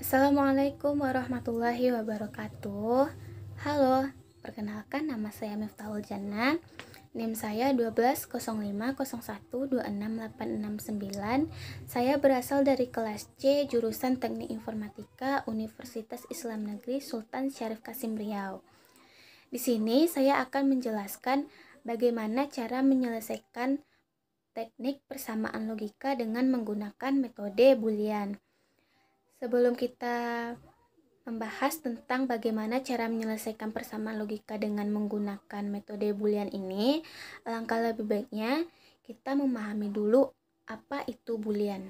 Assalamualaikum warahmatullahi wabarakatuh. Halo, perkenalkan nama saya Miftahul Jannah. NIM saya 120501268669. Saya berasal dari kelas C jurusan Teknik Informatika Universitas Islam Negeri Sultan Syarif Kasim Riau. Di sini saya akan menjelaskan bagaimana cara menyelesaikan teknik persamaan logika dengan menggunakan metode Boolean. Sebelum kita membahas tentang bagaimana cara menyelesaikan persamaan logika dengan menggunakan metode Boolean ini, alangkah lebih baiknya kita memahami dulu apa itu Boolean.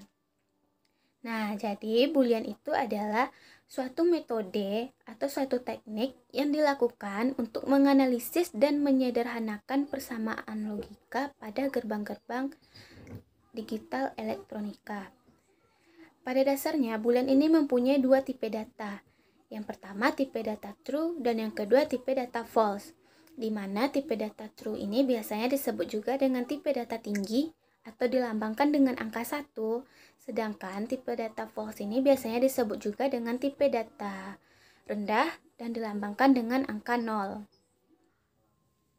Nah, jadi Boolean itu adalah suatu metode atau suatu teknik yang dilakukan untuk menganalisis dan menyederhanakan persamaan logika pada gerbang-gerbang digital elektronika. Pada dasarnya, Boolean ini mempunyai dua tipe data. Yang pertama tipe data true dan yang kedua tipe data false. Di mana tipe data true ini biasanya disebut juga dengan tipe data tinggi atau dilambangkan dengan angka 1. Sedangkan tipe data false ini biasanya disebut juga dengan tipe data rendah dan dilambangkan dengan angka 0.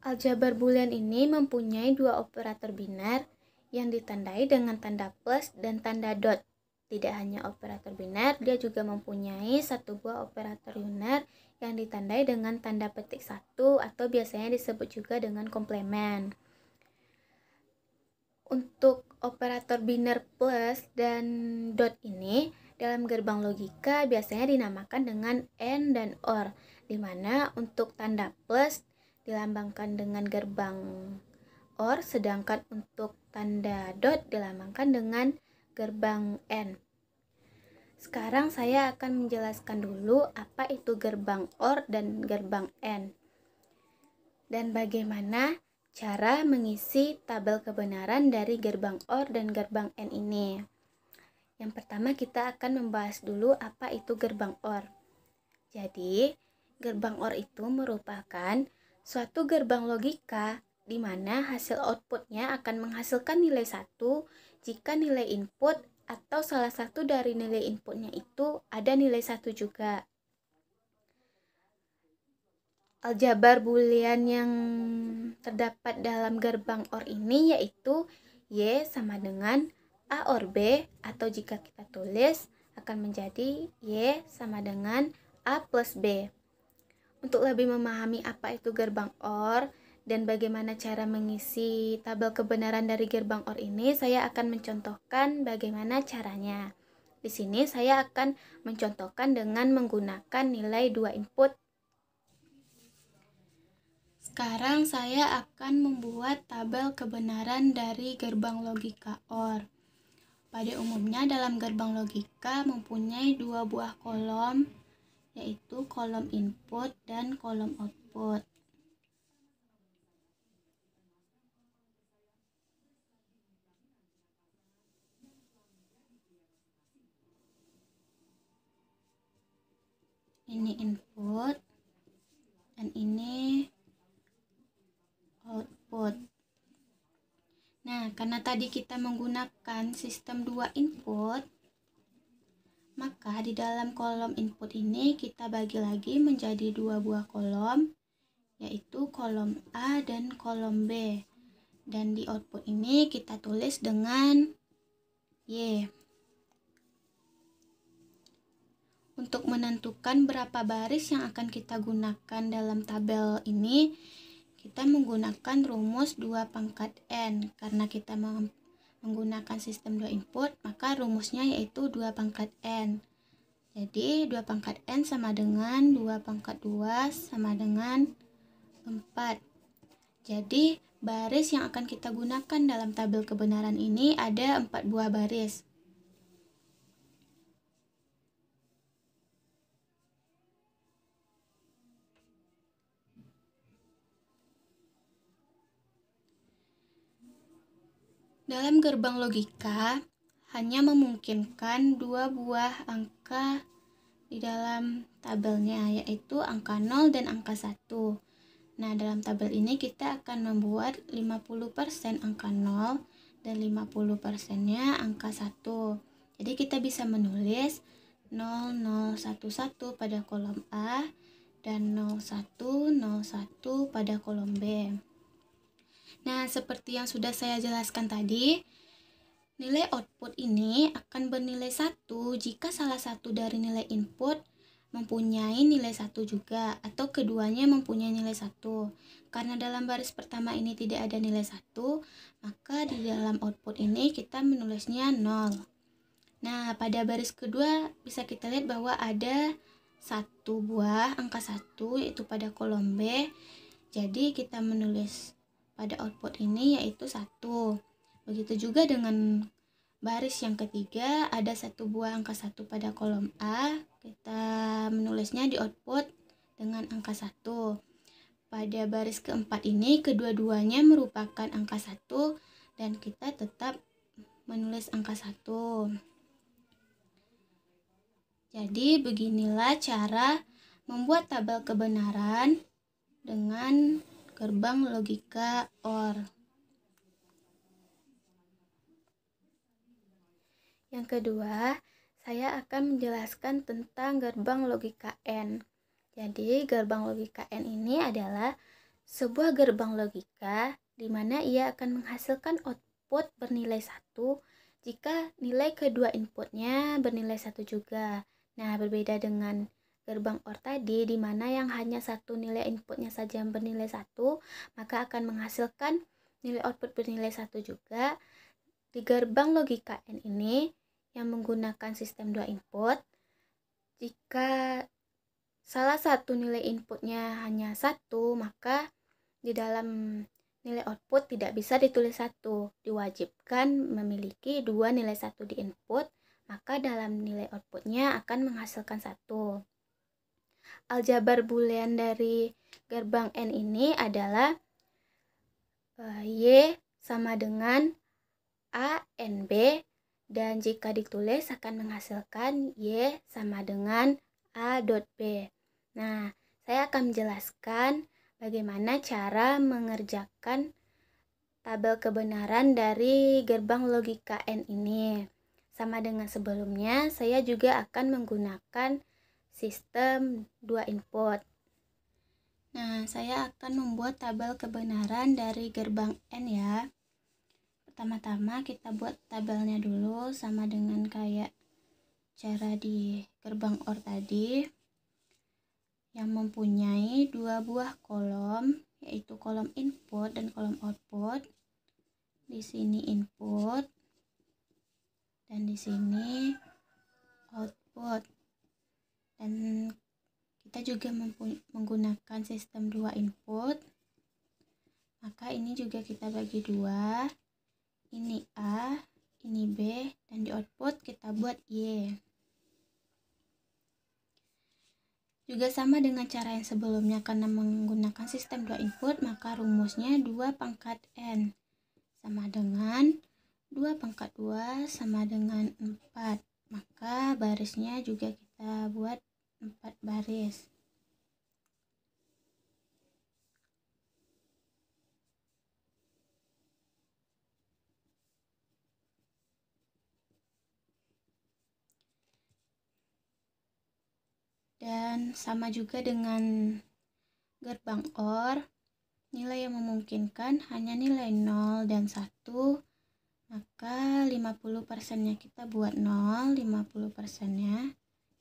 Aljabar Boolean ini mempunyai dua operator biner yang ditandai dengan tanda plus dan tanda dot. Tidak hanya operator biner, dia juga mempunyai satu buah operator uner yang ditandai dengan tanda petik 1 atau biasanya disebut juga dengan komplement. Untuk operator biner plus dan dot ini dalam gerbang logika biasanya dinamakan dengan AND dan OR, di mana untuk tanda plus dilambangkan dengan gerbang OR, sedangkan untuk tanda dot dilambangkan dengan gerbang AND. Sekarang saya akan menjelaskan dulu apa itu gerbang OR dan gerbang AND dan bagaimana cara mengisi tabel kebenaran dari gerbang OR dan gerbang AND ini. Yang pertama kita akan membahas dulu apa itu gerbang OR. Jadi, gerbang OR itu merupakan suatu gerbang logika di mana hasil outputnya akan menghasilkan nilai 1 jika nilai input atau salah satu dari nilai inputnya itu ada nilai 1 juga. Aljabar Boolean yang terdapat dalam gerbang OR ini yaitu Y sama dengan A OR B, atau jika kita tulis akan menjadi Y sama dengan A plus B. Untuk lebih memahami apa itu gerbang OR dan bagaimana cara mengisi tabel kebenaran dari gerbang OR ini, saya akan mencontohkan bagaimana caranya. Di sini saya akan mencontohkan dengan menggunakan nilai 2 input. Sekarang saya akan membuat tabel kebenaran dari gerbang logika OR. Pada umumnya dalam gerbang logika mempunyai dua buah kolom, yaitu kolom input dan kolom output. Ini input dan ini output. Nah, karena tadi kita menggunakan sistem 2 input, maka di dalam kolom input ini kita bagi lagi menjadi dua buah kolom, yaitu kolom A dan kolom B. Dan di output ini kita tulis dengan Y. Untuk menentukan berapa baris yang akan kita gunakan dalam tabel ini, kita menggunakan rumus 2 pangkat N. Karena kita menggunakan sistem 2 input, maka rumusnya yaitu 2 pangkat N. Jadi 2 pangkat N sama dengan 2 pangkat 2 sama dengan 4. Jadi baris yang akan kita gunakan dalam tabel kebenaran ini ada 4 buah baris. Dalam gerbang logika, hanya memungkinkan dua buah angka di dalam tabelnya, yaitu angka 0 dan angka 1. Nah, dalam tabel ini kita akan membuat 50% angka 0 dan 50%-nya angka 1. Jadi kita bisa menulis 0011 pada kolom A dan 0101 pada kolom B. Nah, seperti yang sudah saya jelaskan tadi, nilai output ini akan bernilai 1 jika salah satu dari nilai input mempunyai nilai 1 juga, atau keduanya mempunyai nilai 1. Karena dalam baris pertama ini tidak ada nilai 1, maka di dalam output ini kita menulisnya 0. Nah, pada baris kedua bisa kita lihat bahwa ada satu buah angka 1, yaitu pada kolom B. Jadi kita menulis pada output ini yaitu 1. Begitu juga dengan baris yang ketiga, ada satu buah angka 1 pada kolom A. Kita menulisnya di output dengan angka 1. Pada baris keempat ini, kedua-duanya merupakan angka 1 dan kita tetap menulis angka 1. Jadi beginilah cara membuat tabel kebenaran dengan gerbang logika OR. Yang kedua, saya akan menjelaskan tentang gerbang logika N. Jadi, gerbang logika N ini adalah sebuah gerbang logika di mana ia akan menghasilkan output bernilai 1 jika nilai kedua inputnya bernilai 1 juga. Nah, berbeda dengan gerbang OR tadi, di mana yang hanya satu nilai inputnya saja yang bernilai 1, maka akan menghasilkan nilai output bernilai 1 juga. Di gerbang logika N ini, yang menggunakan sistem 2 input, jika salah satu nilai inputnya hanya 1, maka di dalam nilai output tidak bisa ditulis 1, diwajibkan memiliki 2 nilai 1 di input, maka dalam nilai outputnya akan menghasilkan 1. Aljabar boolean dari gerbang N ini adalah Y sama dengan A N B, dan jika ditulis akan menghasilkan Y sama dengan A dot B. Nah, saya akan menjelaskan bagaimana cara mengerjakan tabel kebenaran dari gerbang logika N ini. Sama dengan sebelumnya, saya juga akan menggunakan sistem 2 input. Nah, saya akan membuat tabel kebenaran dari gerbang N ya. Pertama-tama kita buat tabelnya dulu sama dengan kayak cara di gerbang OR tadi, yang mempunyai 2 buah kolom, yaitu kolom input dan kolom output. Di sini input dan di sini output. Dan kita juga menggunakan sistem 2 input, maka ini juga kita bagi 2. Ini A, ini B, dan di output kita buat Y. Juga sama dengan cara yang sebelumnya, karena menggunakan sistem 2 input, maka rumusnya 2 pangkat N sama dengan 2 pangkat 2 sama dengan 4. Maka barisnya juga kita buat 4 baris. Dan sama juga dengan gerbang OR, nilai yang memungkinkan hanya nilai 0 dan 1, maka 50%-nya kita buat 0, 50%-nya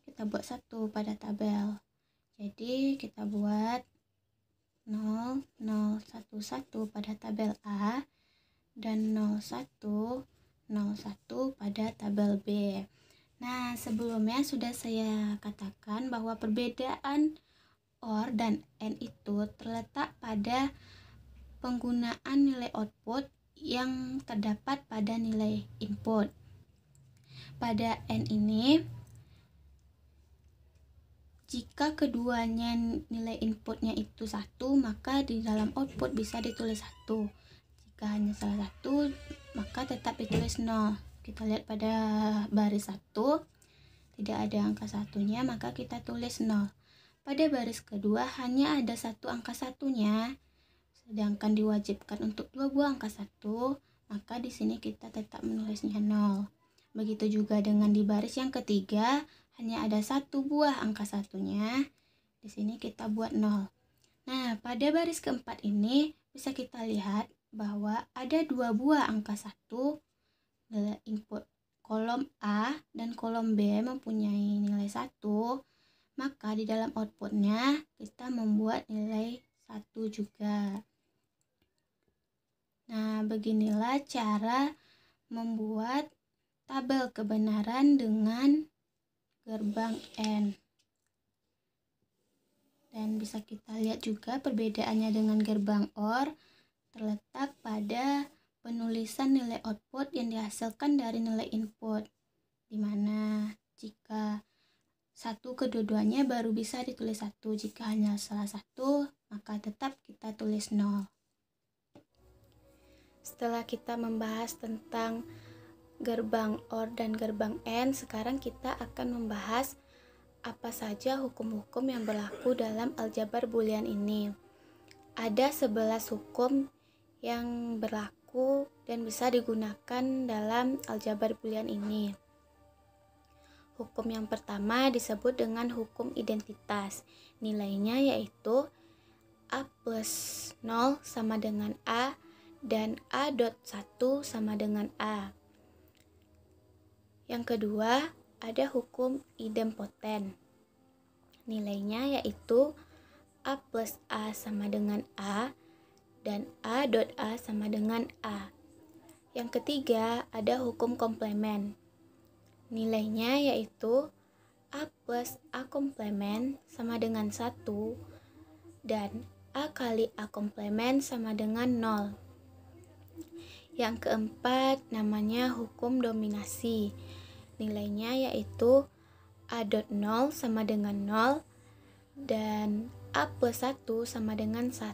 kita buat 1 pada tabel. Jadi kita buat 0, 0, 1, 1 pada tabel A dan 0, 1, 0, 1 pada tabel B. Nah, sebelumnya sudah saya katakan bahwa perbedaan OR dan N itu terletak pada penggunaan nilai output yang terdapat pada nilai input. Pada N ini, jika keduanya nilai inputnya itu 1, maka di dalam output bisa ditulis 1. Jika hanya salah satu, maka tetap ditulis 0. Kita lihat pada baris 1, tidak ada angka satunya, maka kita tulis 0. Pada baris kedua hanya ada satu angka satunya, sedangkan diwajibkan untuk 2 buah angka 1, maka di sini kita tetap menulisnya 0. Begitu juga dengan di baris yang ketiga, hanya ada satu buah angka satunya. Di sini kita buat 0. Nah, pada baris keempat ini bisa kita lihat bahwa ada dua buah angka 1 nilai input. Kolom A dan kolom B mempunyai nilai 1, maka di dalam outputnya kita membuat nilai 1 juga. Nah, beginilah cara membuat tabel kebenaran dengan gerbang AND. Dan bisa kita lihat juga perbedaannya dengan gerbang OR terletak pada penulisan nilai output yang dihasilkan dari nilai input, di mana jika satu kedua-duanya baru bisa ditulis 1, jika hanya salah satu maka tetap kita tulis 0. Setelah kita membahas tentang gerbang OR dan gerbang AND, sekarang kita akan membahas apa saja hukum-hukum yang berlaku dalam aljabar boolean ini. Ada 11 hukum yang berlaku dan bisa digunakan dalam aljabar boolean ini. Hukum yang pertama disebut dengan hukum identitas. Nilainya yaitu A plus 0 sama dengan A dan A.1 sama dengan A. Yang kedua, ada hukum idempoten. Nilainya yaitu A plus A sama dengan A dan A.A sama dengan A. Yang ketiga, ada hukum komplement. Nilainya yaitu A plus A komplement sama dengan 1 dan A kali A komplement sama dengan 0. Yang keempat namanya hukum dominasi. Nilainya yaitu A.0 sama dengan 0 dan A plus 1 sama dengan 1.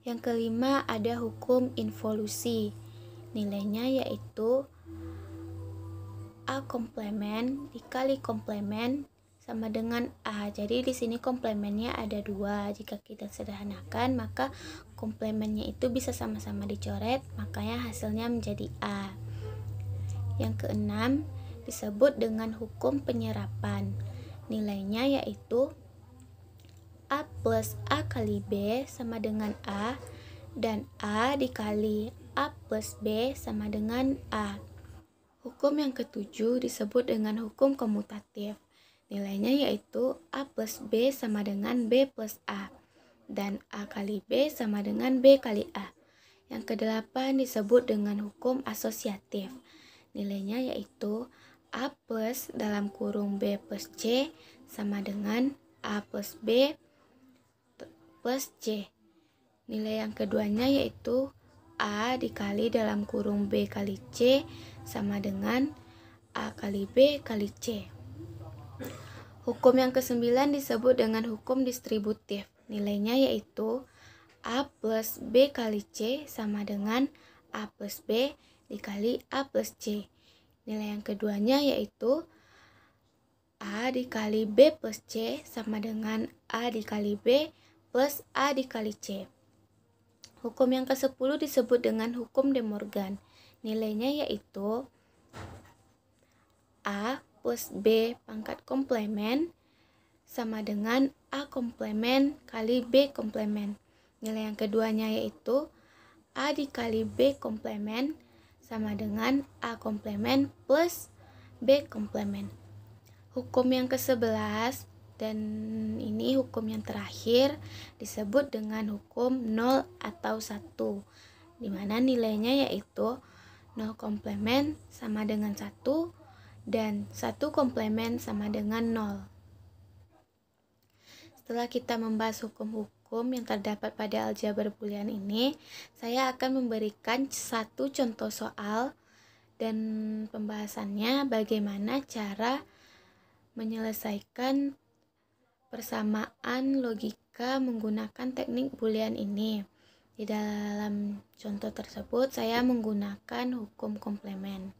Yang kelima ada hukum involusi. Nilainya yaitu A komplement dikali komplement sama dengan A. Jadi di sini komplementnya ada 2. Jika kita sederhanakan maka komplementnya itu bisa sama-sama dicoret, makanya hasilnya menjadi A. Yang keenam disebut dengan hukum penyerapan. Nilainya yaitu A plus A kali B sama dengan A dan A dikali A plus B sama dengan A. Hukum yang ketujuh disebut dengan hukum komutatif. Nilainya yaitu A plus B sama dengan B plus A dan A kali B sama dengan B kali A. Yang kedelapan disebut dengan hukum asosiatif. Nilainya yaitu A plus dalam kurung B plus C sama dengan A plus B plus C. Nilai yang keduanya yaitu A dikali dalam kurung B kali C sama dengan A kali B kali C. Hukum yang kesembilan disebut dengan hukum distributif. Nilainya yaitu A plus B kali C sama dengan A plus B dikali A plus C. Nilai yang keduanya yaitu A dikali B plus C sama dengan A dikali B plus A dikali C. Hukum yang ke-10 disebut dengan hukum De Morgan. Nilainya yaitu A plus B pangkat komplement sama dengan A komplement kali B komplement. Nilai yang keduanya yaitu A dikali B komplement sama dengan A komplement plus B komplement. Hukum yang ke-11 dan ini hukum yang terakhir disebut dengan hukum 0 atau 1, di mana nilainya yaitu 0 komplement sama dengan 1 dan 1 komplement sama dengan 0. Setelah kita membahas hukum-hukum yang terdapat pada aljabar boolean ini, saya akan memberikan satu contoh soal dan pembahasannya bagaimana cara menyelesaikan persamaan logika menggunakan teknik boolean ini. Di dalam contoh tersebut saya menggunakan hukum komplement.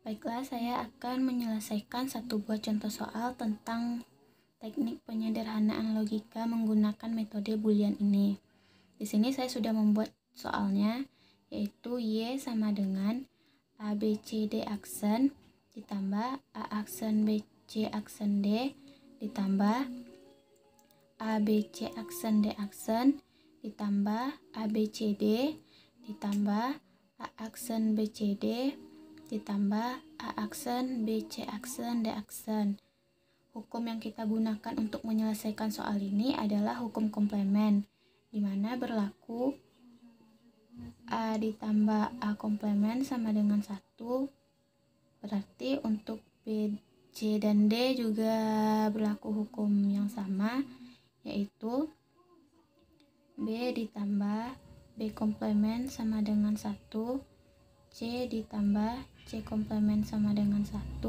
Baiklah, saya akan menyelesaikan satu buah contoh soal tentang teknik penyederhanaan logika menggunakan metode boolean ini. Di sini saya sudah membuat soalnya, yaitu Y sama dengan A, B, C, D aksen ditambah A aksen B C aksen D ditambah A B C aksen D aksen ditambah A B C D ditambah A aksen B C D ditambah A aksen B C aksen D aksen. Hukum yang kita gunakan untuk menyelesaikan soal ini adalah hukum komplement, di mana berlaku A ditambah A komplement sama dengan 1. Berarti untuk B, C, dan D juga berlaku hukum yang sama, yaitu B ditambah B komplement sama dengan 1, C ditambah C komplement sama dengan 1,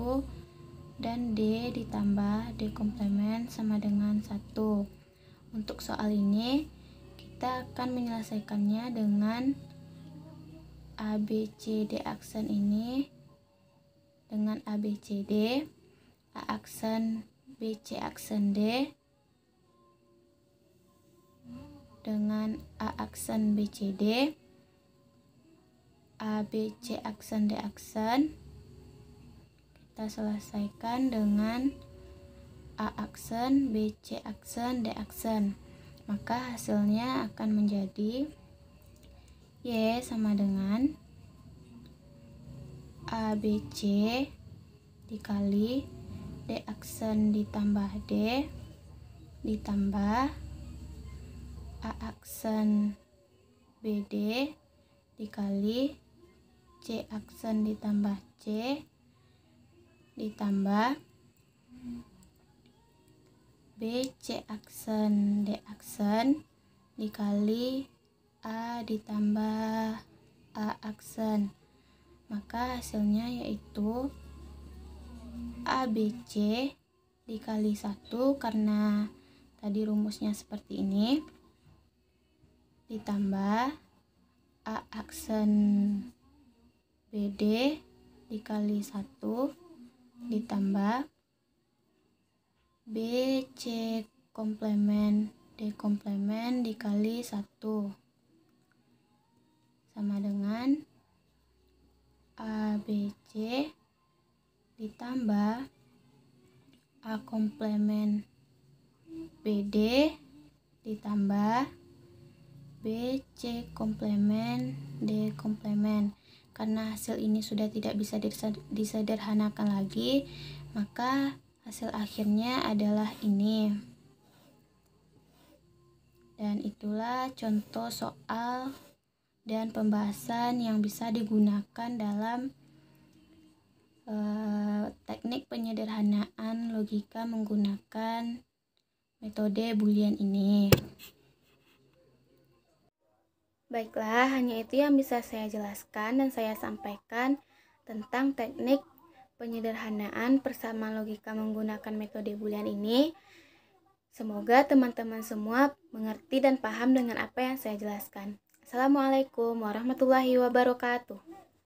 dan D ditambah D komplement sama dengan 1. Untuk soal ini kita akan menyelesaikannya dengan A, B, C, D aksen ini dengan A, B, C, D, A aksen B, C aksen D dengan A aksen B, C, D, A, B, C aksen D aksen. Kita selesaikan dengan A aksen B, C aksen D aksen. Maka hasilnya akan menjadi Y sama dengan A, B, C dikali D aksen ditambah D ditambah A aksen BD dikali C aksen ditambah C ditambah B C aksen D aksen dikali A ditambah A aksen. Maka hasilnya yaitu ABC dikali 1, karena tadi rumusnya seperti ini, ditambah A aksen BD dikali 1 ditambah BC komplement D komplement dikali 1 sama dengan ABC ditambah A komplement BD ditambah BC komplement D komplement. Karena hasil ini sudah tidak bisa disederhanakan lagi, maka hasil akhirnya adalah ini. Dan itulah contoh soal dan pembahasan yang bisa digunakan dalam teknik penyederhanaan logika menggunakan metode Boolean ini. Baiklah, hanya itu yang bisa saya jelaskan dan saya sampaikan tentang teknik penyederhanaan persamaan logika menggunakan metode Boolean ini. Semoga teman-teman semua mengerti dan paham dengan apa yang saya jelaskan. Assalamualaikum warahmatullahi wabarakatuh.